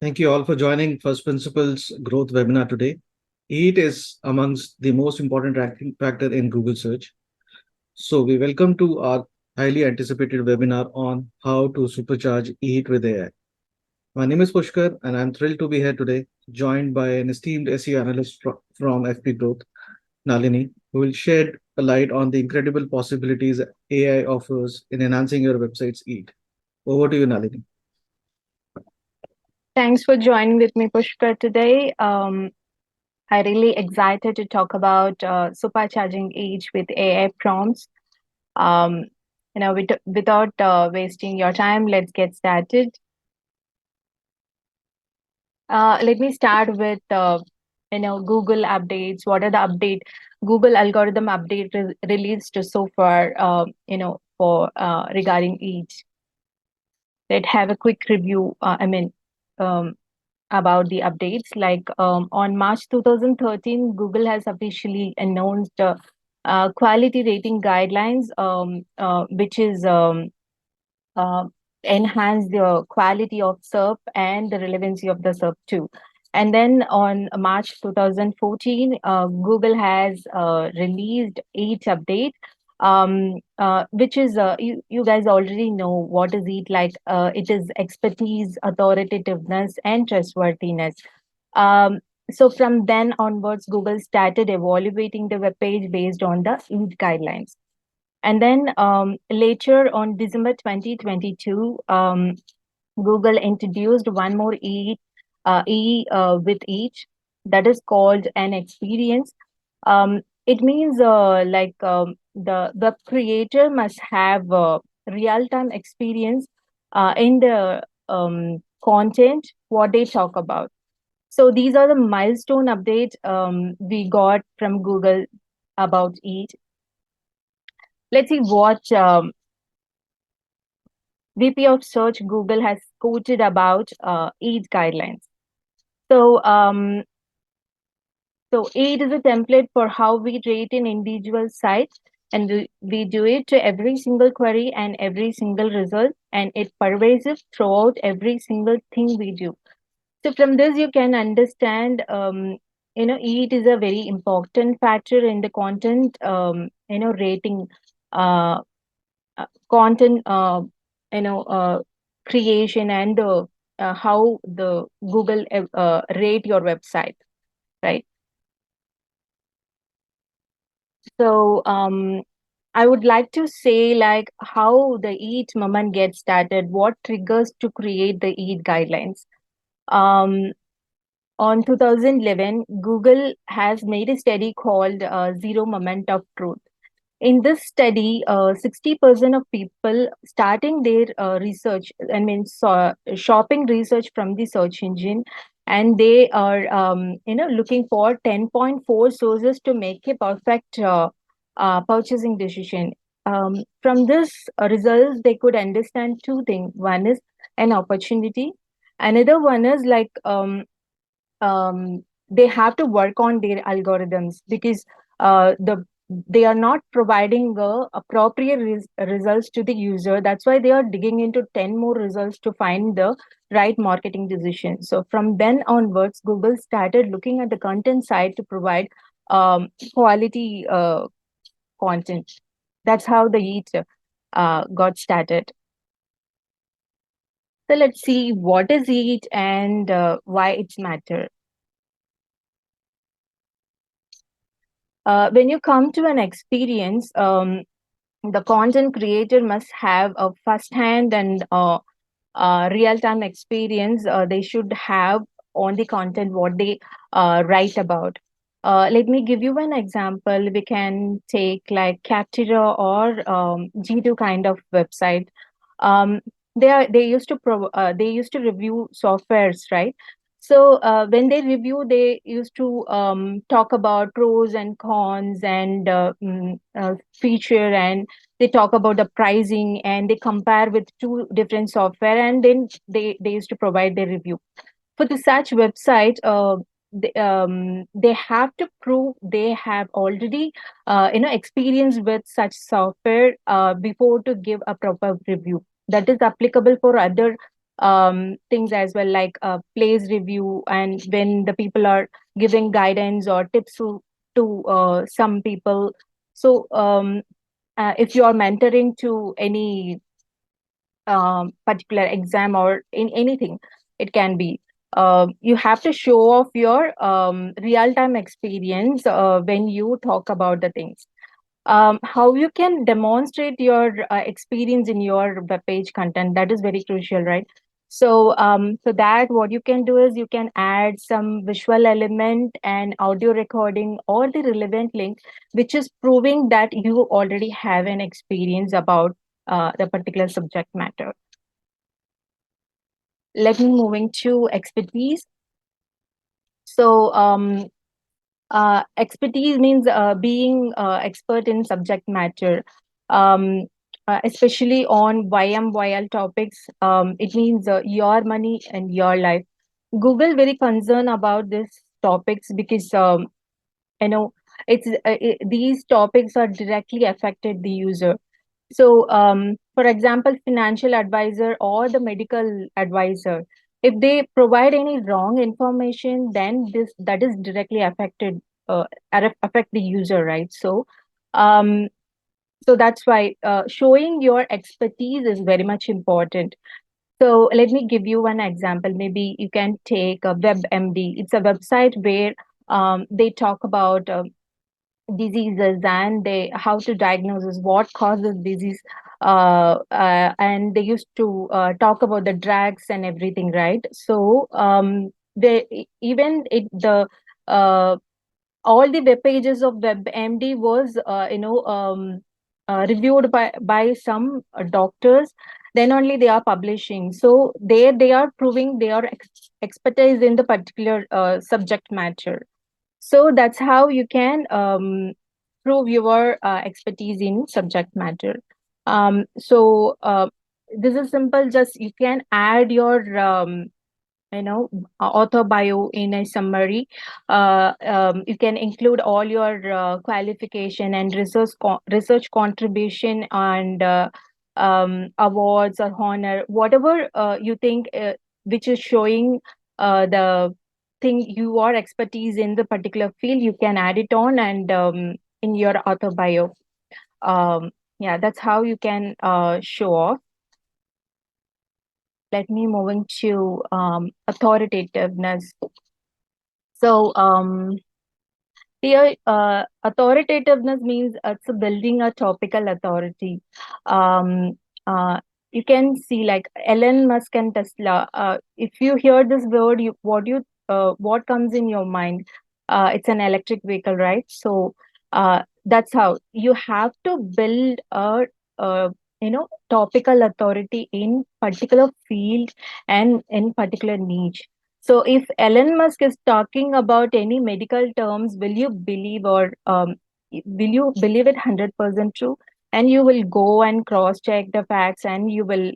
Thank you all for joining First Principles Growth webinar today. EAT is amongst the most important ranking factor in Google search. So we welcome to our highly anticipated webinar on how to supercharge EAT with AI. My name is Pushkar and I'm thrilled to be here today, joined by an esteemed SEO analyst from FP Growth, Nalini, who will shed a light on the incredible possibilities AI offers in enhancing your website's EAT. Over to you, Nalini. Thanks for joining with me, Pushkar, today. I really excited to talk about supercharging each with AI prompts. Um, without wasting your time, let's get started. Let me start with Google updates. What are the update Google algorithm update released so far? For regarding each. Let's have a quick review. Um, about the updates. Like on March 2013, Google has officially announced quality rating guidelines, which is uh, enhance the quality of SERP and the relevancy of the SERP too. And then on March 2014, Google has released EAT update, which is you guys already know what is EAT like. It is expertise, authoritativeness, and trustworthiness. Um, so from then onwards, Google started evaluating the web page based on the EAT guidelines. And then later on December 2022, Google introduced one more with each that is called an experience. It means the web creator must have real-time experience in the content what they talk about. So these are the milestone updates we got from Google about each. Let's see what VP of Search Google has quoted about EAT guidelines. So, EAT is a template for how we rate an individual site, and we do it to every single query and every single result, and it pervasive throughout every single thing we do. So from this, you can understand, EAT is a very important factor in the content, rating, uh, content creation and the how the Google rate your website, right? So I would like to say like how the EAT movement gets started, what triggers to create the EAT guidelines. um, on 2011, Google has made a study called Zero Moment of Truth. In this study, 60% of people starting their research, shopping research from the search engine, and they are, looking for 10.4 sources to make a perfect purchasing decision. From this results, they could understand two things. One is an opportunity. Another one is like they have to work on their algorithms because they are not providing appropriate results to the user. That's why they are digging into 10 more results to find the right marketing decision. So from then onwards, Google started looking at the content side to provide quality content. That's how the EAT got started. So let's see what is EAT and why it's matter. When you come to an experience, the content creator must have a first-hand and real-time experience. They should have on the content what they write about. Let me give you an example. We can take like Captira or G2 kind of website. Um, they used to review softwares, right? So when they review, they used to talk about pros and cons and feature, and they talk about the pricing, and they compare with two different software, and then they used to provide their review. For the such website, they have to prove they have already experience with such software before to give a proper review. That is applicable for other things as well, like plays review, and when the people are giving guidance or tips to some people. So if you are mentoring to any particular exam or in anything, it can be, you have to show off your real time experience when you talk about the things. How you can demonstrate your experience in your web page content, that is very crucial, right? So so that what you can do is you can add some visual element and audio recording or the relevant link, which is proving that you already have an experience about the particular subject matter. Let me moving to expertise. So expertise means being expert in subject matter, um, especially on YMYL topics. It means your money and your life. Google very concerned about these topics because you know these topics are directly affected the user. So, for example, financial advisor or the medical advisor, if they provide any wrong information, then this that is directly affected, affect the user, right? So, um, so that's why showing your expertise is very much important. So let me give you one example. Maybe you can take a WebMD. It's a website where they talk about diseases and they how to diagnose what causes disease, and they used to talk about the drugs and everything, right? So even it the uh, all the web pages of WebMD was reviewed by some doctors, then only they are publishing. So there they are proving they are expertise in the particular subject matter. So that's how you can prove your expertise in subject matter. So this is simple. Just you can add your author bio in a summary. You can include all your qualification and research contribution and awards or honor, whatever you think which is showing the thing you are expertise in the particular field. You can add it on and in your author bio. Yeah, that's how you can show off. Let me moving to authoritativeness. So, here, authoritativeness means it's building a topical authority. Um, you can see like Elon Musk and Tesla. If you hear this word, what comes in your mind? It's an electric vehicle, right? So that's how you have to build a topical authority in particular field and in particular niche. So if Elon Musk is talking about any medical terms, will you believe or will you believe it 100% true? And you will go and cross check the facts and you will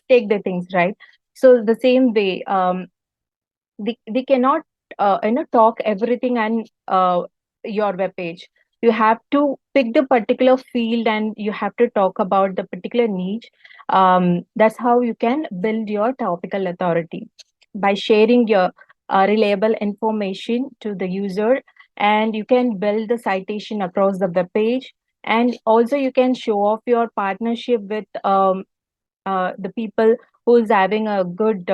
take the things, right? So the same way, they cannot talk everything and your web page. You have to pick the particular field and you have to talk about the particular niche. That's how you can build your topical authority by sharing your reliable information to the user, and you can build the citation across the web page, and also you can show off your partnership with the people who is having a good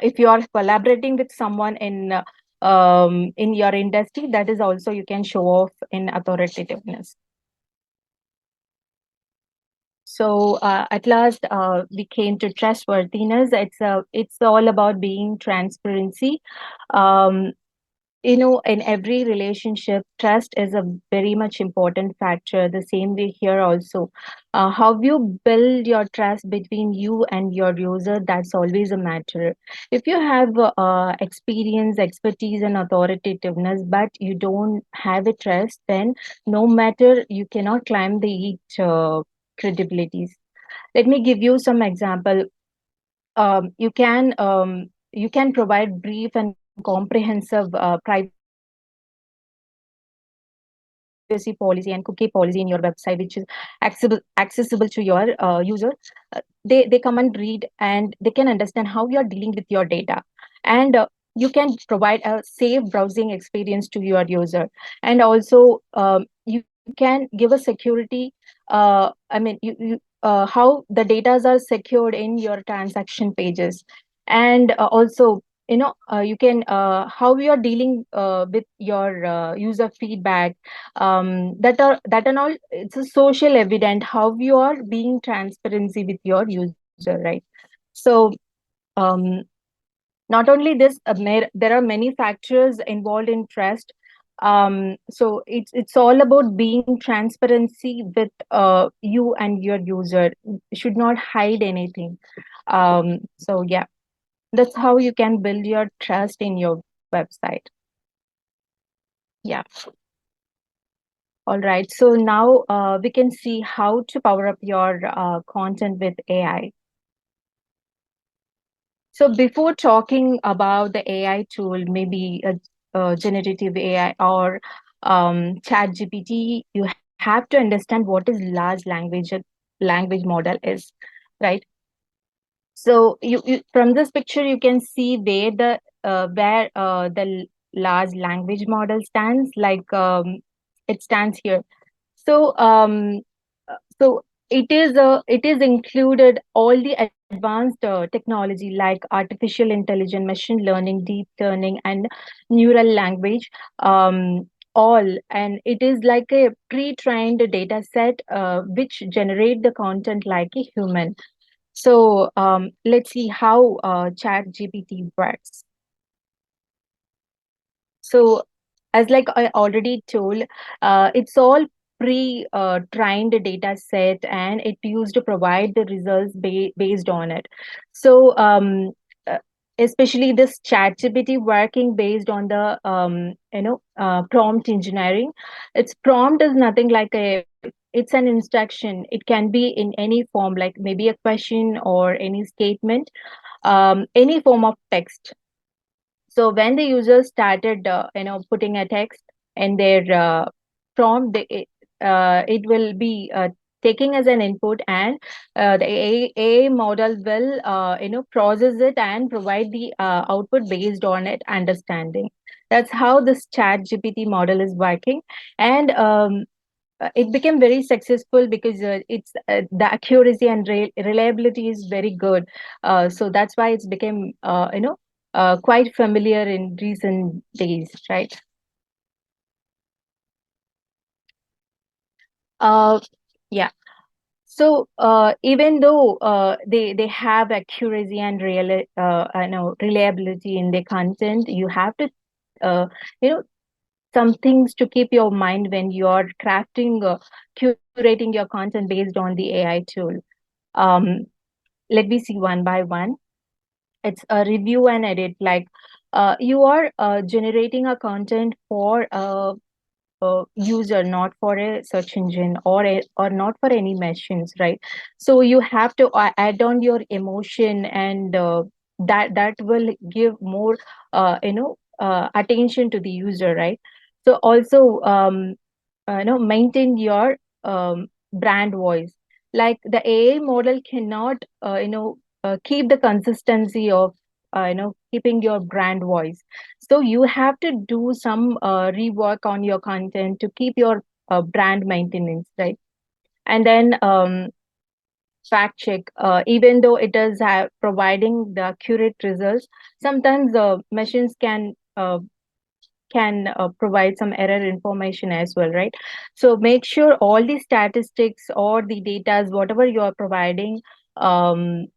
if you are collaborating with someone in your industry, that is also you can show off in authoritativeness. So at last we came to trustworthiness. It's all about being transparency. um, in every relationship, trust is a very much important factor. The same way here also, how you build your trust between you and your user, that's always a matter. If you have experience, expertise and authoritativeness, but you don't have a trust, then no matter, you cannot climb the each credibilities. Let me give you some example. You can provide brief and comprehensive privacy policies, policy and cookie policy in your website, which is accessible to your user. They come and read, and they can understand how you are dealing with your data. And you can provide a safe browsing experience to your user. And also, you can give a security, I mean, how the data are secured in your transaction pages. And also, you can, how you are dealing with your user feedback, that and all. It's a social evident how you are being transparency with your user, right? So um, not only this, there are many factors involved in trust. So it's all about being transparency with you and your user. You should not hide anything. So yeah, that's how you can build your trust in your website. Yeah. All right. So now we can see how to power up your content with AI. So before talking about the AI tool, maybe a generative AI or chat GPT, you have to understand what is language model is, right? So you from this picture you can see where the large language model stands. Like it stands here. So so it is included all the advanced technology like artificial intelligence, machine learning, deep learning, and neural language. All, and it is like a pre-trained data set which generate the content like a human. So let's see how Chat GPT works. So as like I already told, it's all pre-trained data set, and it used to provide the results based on it. So uh, especially this ChatGPT working based on the prompt engineering. Its prompt is nothing like a it's an instruction. It can be in any form, like maybe a question or any statement, any form of text. So when the users started, putting a text in their prompt, it will be taking as an input, and the AI model will, process it and provide the output based on it understanding. That's how this Chat GPT model is working. And it became very successful because it's the accuracy and reliability is very good. So that's why it's became quite familiar in recent days, right? uh, yeah. So even though they have accuracy and reliability in their content, you have to you know some things to keep your mind when you are crafting, curating your content based on the AI tool. um, let me see one by one. It's a review and edit. Like you are generating a content for user, not for a search engine, or not for any machines, right? So you have to add on your emotion, and that will give more attention to the user, right? So also, maintain your brand voice. Like the AI model cannot keep the consistency of keeping your brand voice. So you have to do some rework on your content to keep your brand maintenance, right? And then fact check. Even though it is providing the accurate results, sometimes the machines can provide some error information as well, right? So make sure all the statistics or the data, whatever you are providing, um,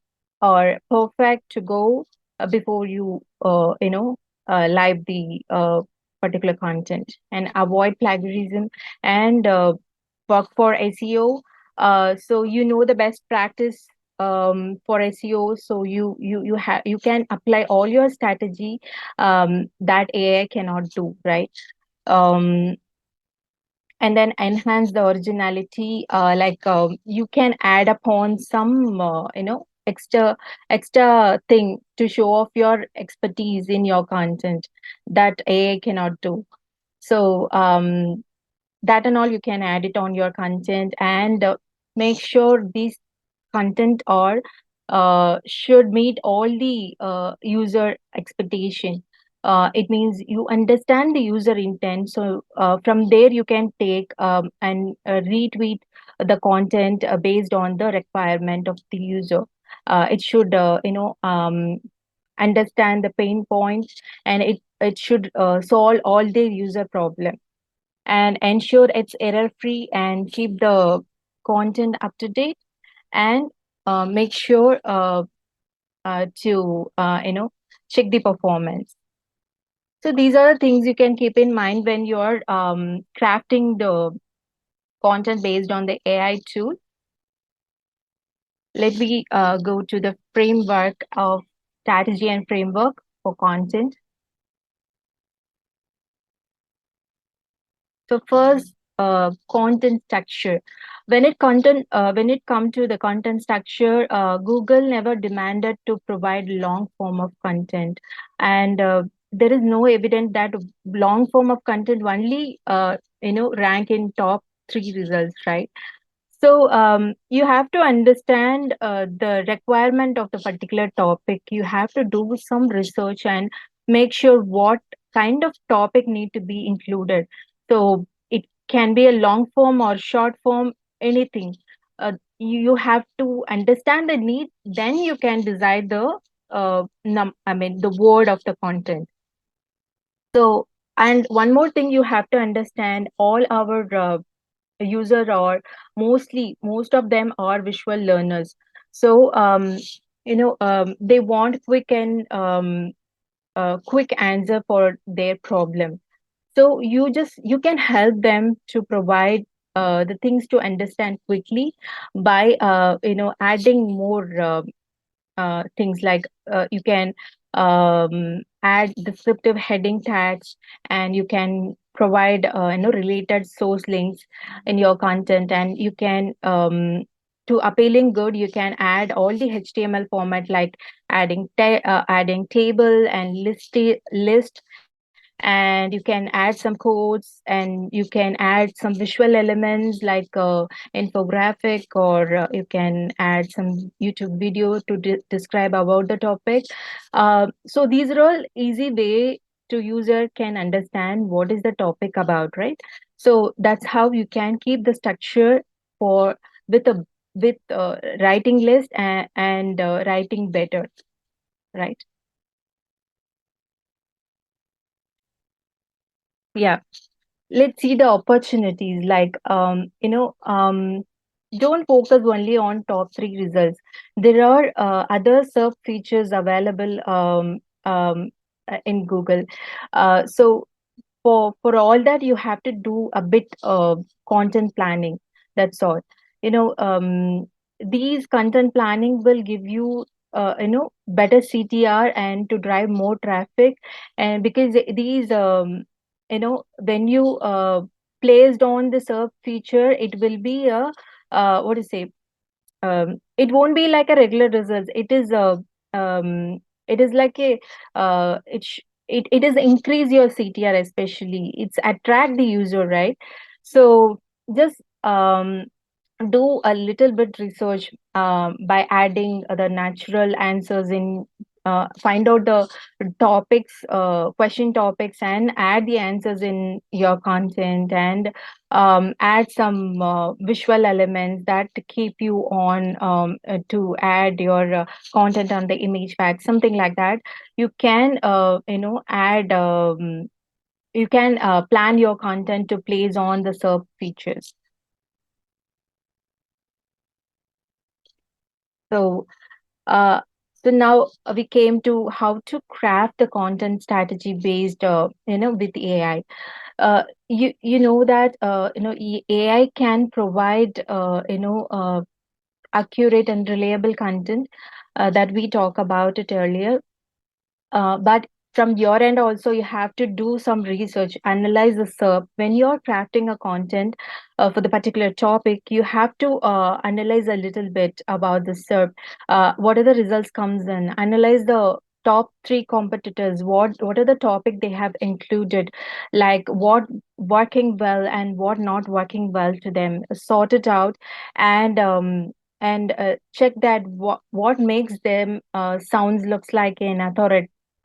are perfect to go before you live the particular content. And avoid plagiarism, and work for SEO. So the best practice for SEO. So you can apply all your strategy that AI cannot do, right? Um, and then enhance the originality. Like you can add upon some extra thing to show off your expertise in your content that AI cannot do. So that and all you can add it on your content, and make sure these content or should meet all the user expectation. It means you understand the user intent, so from there you can take and retweet the content based on the requirement of the user. It should understand the pain points, and it should solve all the user problem, and ensure it's error free, and keep the content up to date, and make sure to check the performance. So these are the things you can keep in mind when you're crafting the content based on the AI tool. Let me go to the framework of strategy and framework for content. So first, content structure. When it come to the content structure, Google never demanded to provide long form of content, and there is no evidence that long form of content only rank in top three results, right? So you have to understand the requirement of the particular topic. You have to do some research and make sure what kind of topic need to be included. So it can be a long form or short form, anything. You have to understand the need, then you can decide the the word of the content. So, and one more thing you have to understand, all our user, or most of them are visual learners. So they want quick answer for their problem. So you can help them to provide the things to understand quickly by adding more things like you can add descriptive heading tags, and you can provide related source links in your content, and you can to appealing good, you can add all the HTML format, like adding table and list, and you can add some codes, and you can add some visual elements like infographic, or you can add some YouTube video to describe about the topic. So these are all easy way to user can understand what is the topic about, right? So that's how you can keep the structure for with a with writing list, and writing better, right? Yeah, let's see the opportunities, like don't focus only on top three results. There are other search features available in Google. So for all that, you have to do a bit of content planning, that's all. you know um, these content planning will give you better CTR, and to drive more traffic. And because these when you placed on the serve feature, it will be a what to say, it won't be like a regular result. It is like a it is increase your CTR, especially it's attract the user, right? So just do a little bit research by adding the natural answers in, find out the topics, question topics, and add the answers in your content, and add some visual elements that keep you on to add your content on the image pack, something like that. You can add you can plan your content to place on the serve features. So Uh, so now we came to how to craft the content strategy based, with AI. You know that AI can provide accurate and reliable content that we talk about it earlier. But from your end also, you have to do some research, analyze the SERP. When you're crafting a content for the particular topic, you have to analyze a little bit about the SERP. What are the results comes in? Analyze the top three competitors, what are the topic they have included, like what working well and what not working well to them, sort it out, and check that what makes them sounds looks like an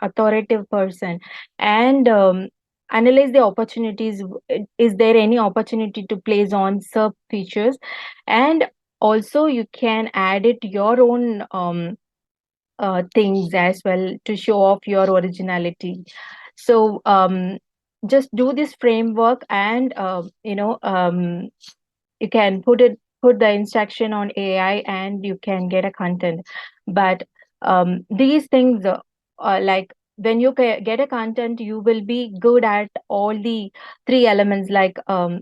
authoritative person, and analyze the opportunities. Is there any opportunity to place on sub features? And also you can add it your own things as well to show off your originality. So just do this framework, and you can put the instruction on AI and you can get a content. But these things like when you get a content, you will be good at all the three elements, like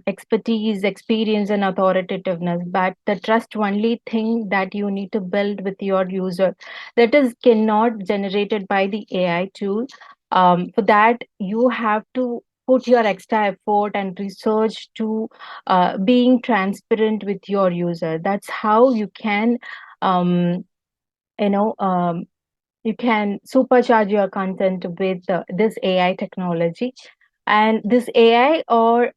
expertise, experience, and authoritativeness. But the trust only thing that you need to build with your user, that is cannot generated by the AI tool. For that you have to put your extra effort and research to being transparent with your user. That's how you can um, you know you can supercharge your content with this AI technology. And this AI or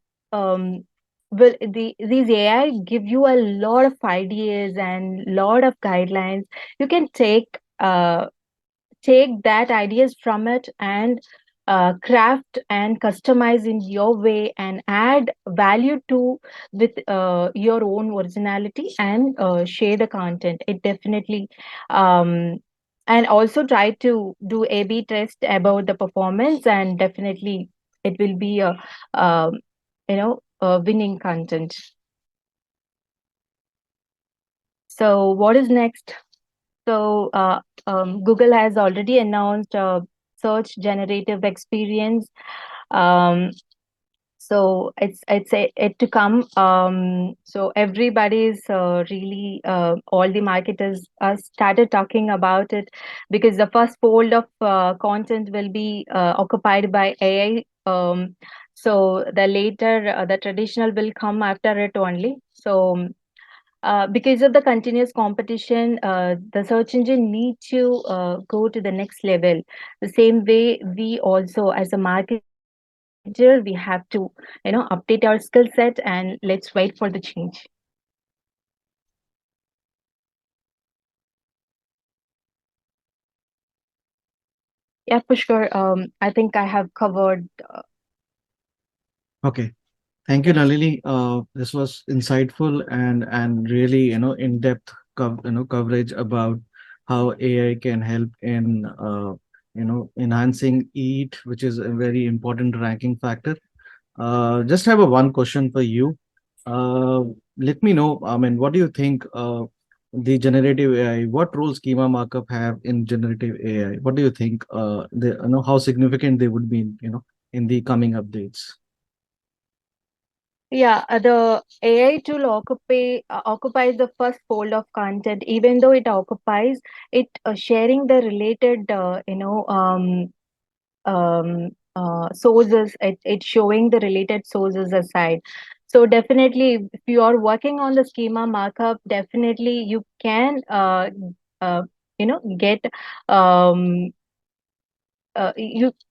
these AI give you a lot of ideas and lot of guidelines. You can take that ideas from it and craft and customize in your way and add value to with your own originality, and share the content. It definitely um, and also try to do A/B test about the performance, and definitely it will be um, a winning content. So what is next? So Google has already announced search generative experience. Um, so it to come. So everybody's really all the marketers started talking about it, because the first fold of content will be occupied by AI. So the later the traditional will come after it only. So because of the continuous competition, the search engine need to go to the next level. The same way, we also, as a marketer, we have to, update our skill set, and let's wait for the change. Yeah, Pushkar, I think I have covered. Okay. Thank you, Yeah. Nalini. This was insightful and really, in-depth coverage about how AI can help in enhancing EAT, which is a very important ranking factor. Just have a one question for you. Uh, Let me know. I mean, what do you think? The generative AI, what role schema markup have in generative AI? What do you think? How significant they would be, in the coming updates? Yeah, the AI tool occupies the first fold of content, even though it occupies it, sharing the related, sources. It's showing the related sources aside. So definitely, if you are working on the schema markup, definitely you can uh, get um,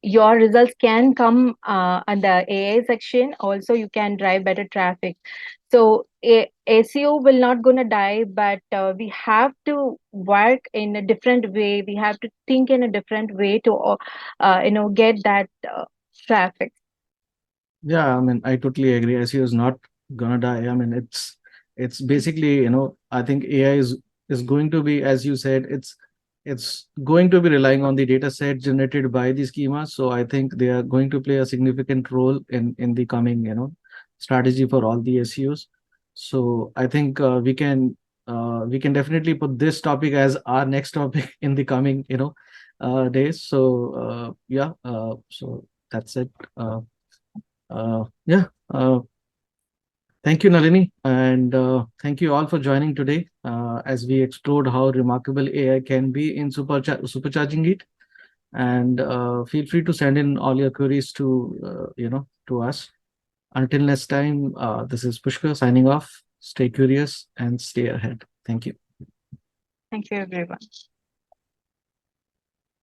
your results can come on the AI section. Also, you can drive better traffic. So SEO will not gonna die, but we have to work in a different way. We have to think in a different way to get that traffic. Yeah, I mean, I totally agree. SEO is not gonna die. I mean, it's basically, I think AI is going to be, as you said, it's going to be relying on the data set generated by the schemas. So I think they are going to play a significant role in the coming, strategy for all the SEOs. So I think we can definitely put this topic as our next topic in the coming, days. So yeah, so that's it. Yeah. Thank you, Nalini, and thank you all for joining today as we explored how remarkable AI can be in supercharging it. And feel free to send in all your queries to us. Until next time, this is Pushkar signing off. Stay curious and stay ahead. Thank you. Thank you, everyone.